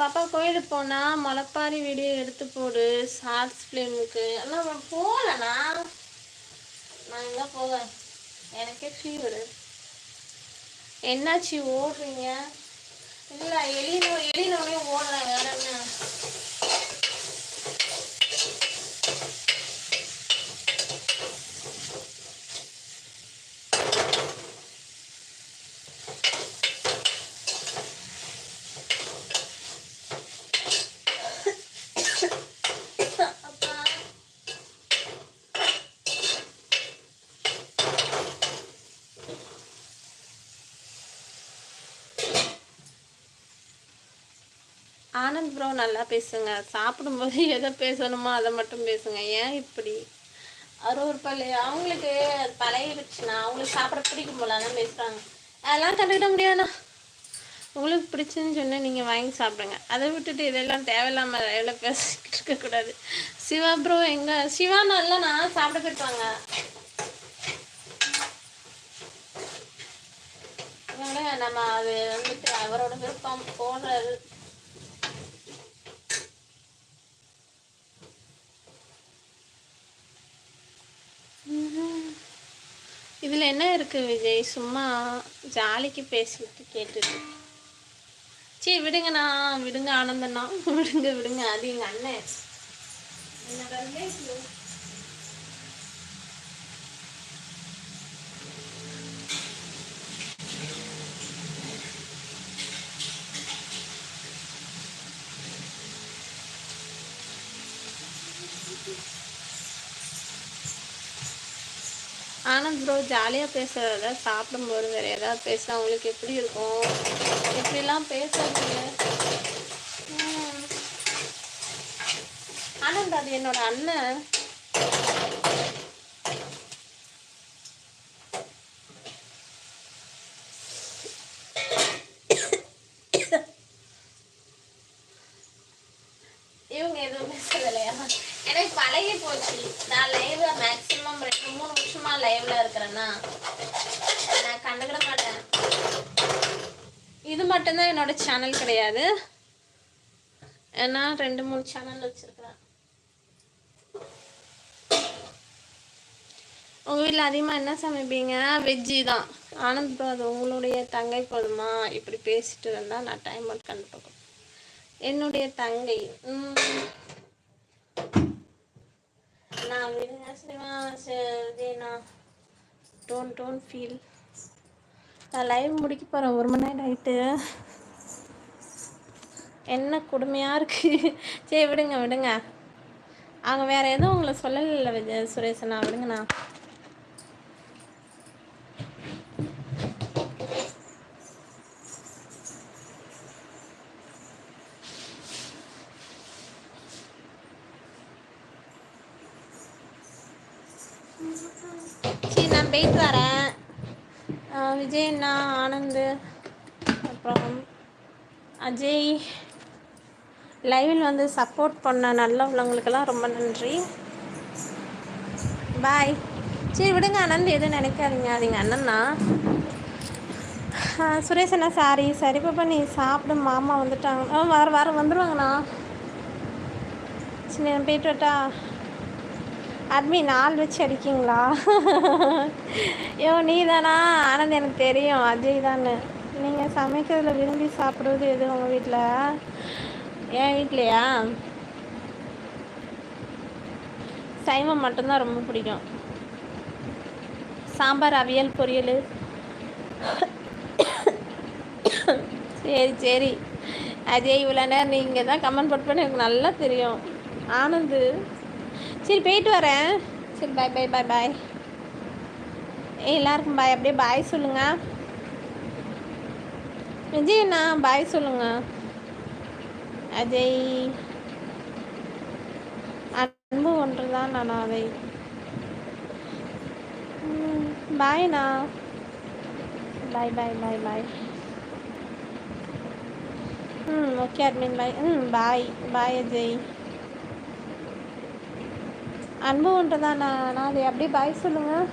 பாப்பா கோயிலுக்கு போனால் முளைப்பாரி வீடியோ எடுத்து போடு ஷார்ட்ஸ் ஃபிலிமுக்கு. ஆனால் போகலண்ணா, நான் எங்கே போவேன், எனக்கே ஃபீவரு. என்னாச்சு ஓடுறீங்க? இல்லை எலினோடனே ஓடுறேன், வேற என்ன. ஆனந்த் ப்ரோ நல்லா பேசுங்க. சாப்பிடும்போது எதை பேசணுமோ அதை மட்டும் பேசுங்க. ஏன் இப்படி அறுவறுப்பால் அவங்களுக்கு பழகிடுச்சுன்னா அவங்களுக்கு சாப்பிட பிடிக்கும் போல தான் பேசுகிறாங்க. அதெல்லாம் கண்டுக்கிட முடியாதுண்ணா. உங்களுக்கு பிடிச்சுன்னு சொன்னால் நீங்கள் வாங்கி சாப்பிடுங்க. அதை விட்டுட்டு இதெல்லாம் தேவையில்லாமல் எவ்வளோ பேசிக்கிட்டு இருக்கக்கூடாது. சிவா ப்ரோ எங்கே? சிவா நல்லண்ணா சாப்பிட போயிருப்பாங்க. நம்ம அது வந்துட்டு அவரோட விருப்பம் போடுறாரு. இதில் என்ன இருக்குது விஜய்? சும்மா ஜாலிக்கு பேசிட்டு கேட்டுட்டு. சரி விடுங்கண்ணா, விடுங்க ஆனந்தண்ணா, விடுங்க. அது எங்கள் அண்ணன், என்னோட ரிலேட்டிவ். ஆனந்த் ப்ரோ ஜாலியாக பேசுகிறத சாப்பிடும்போது வேறு ஏதாவது பேசுனா அவங்களுக்கு எப்படி இருக்கும்? எப்படிலாம் பேசுறதுங்க. ஆனந்த் அது என்னோட அண்ணன். இவங்க எதுவும் பேசுறதில்லையா? எனக்கு பழகி போச்சு. நான் லைவ்ல மேக்ஸிமம் 2-3 வருஷமா லைவ்ல இருக்கிறேன்னா நான் கண்டுக்கிட மாட்டேன். இது மட்டும்தான் என்னோட சேனல் கிடையாது, ஏன்னா 2-3 சேனல் வச்சிருக்கிறேன். உங்கள் வீட்டில் அதிகமாக என்ன சமைப்பீங்க? வெஜ்ஜி தான். ஆனந்த் ப்ரோ அது உங்களுடைய தங்கை போதுமா? இப்படி பேசிட்டு இருந்தால் நான் டைம் அவுட் கண்டுபிடிக்கும். என்னுடைய தங்கை நான் விடுங்க சரிண்ணா. Don't feel. நான் லைவ் முடிக்க போகிறேன். 1 மணி நேரம் ஆகிட்டு. என்ன கொடுமையாக இருக்குது. சரி விடுங்க. அவங்க வேறு எதுவும் உங்களை சொல்லலை விஜய் சுரேஷண்ணா, விடுங்கண்ணா. சரி நான் போயிட்டு வரேன். விஜய் அண்ணா, ஆனந்து, அப்புறம் அஜய் லைவில் வந்து சப்போர்ட் பண்ண நல்ல உள்ளவங்களுக்கெல்லாம் ரொம்ப நன்றி. பாய். சரி விடுங்க ஆனந்த், எதுவும் நினைக்காதீங்க, அதுங்க அண்ணன்னா. சுரேஷ் அண்ணா சரி பாப்பா நீ சாப்பிடு, மாமா வந்துட்டாங்க. வர வந்துடுவாங்கண்ணா. சரி நான் போயிட்டு வரட்டா? அட்மின் ஆள் வச்சு அடிக்கிங்களா? நீ தானா? ஆனந்த் எனக்கு தெரியும், அஜய் தானே. நீங்கள் சமைக்கிறதுல விரும்பி சாப்பிட்றது எது உங்கள் வீட்டில்? என் வீட்லையா சைவம் மட்டும்தான் ரொம்ப பிடிக்கும். சாம்பார், அவியல், பொரியல். சரி அஜய் இவ்வளோ நேரம் நீங்கள் தான் கமெண்ட் போட்டு எனக்கு நல்லா தெரியும். ஆனந்து சரி போயிட்டு வரேன். சரி பாய். எல்லாருக்கும் பாய். அப்படியே பாய் சொல்லுங்க. விஜய் அண்ணா பாய் சொல்லுங்க. அஜய் அன்பு ஒன்று தான் நான் அதை பாய்ண்ணா. பாய். ஓகே அட்மின் பாய். பாய் அஜய். அன்பு ஒன்று தான் நான் அதை அப்படியே பாய் சொல்லுங்கள்.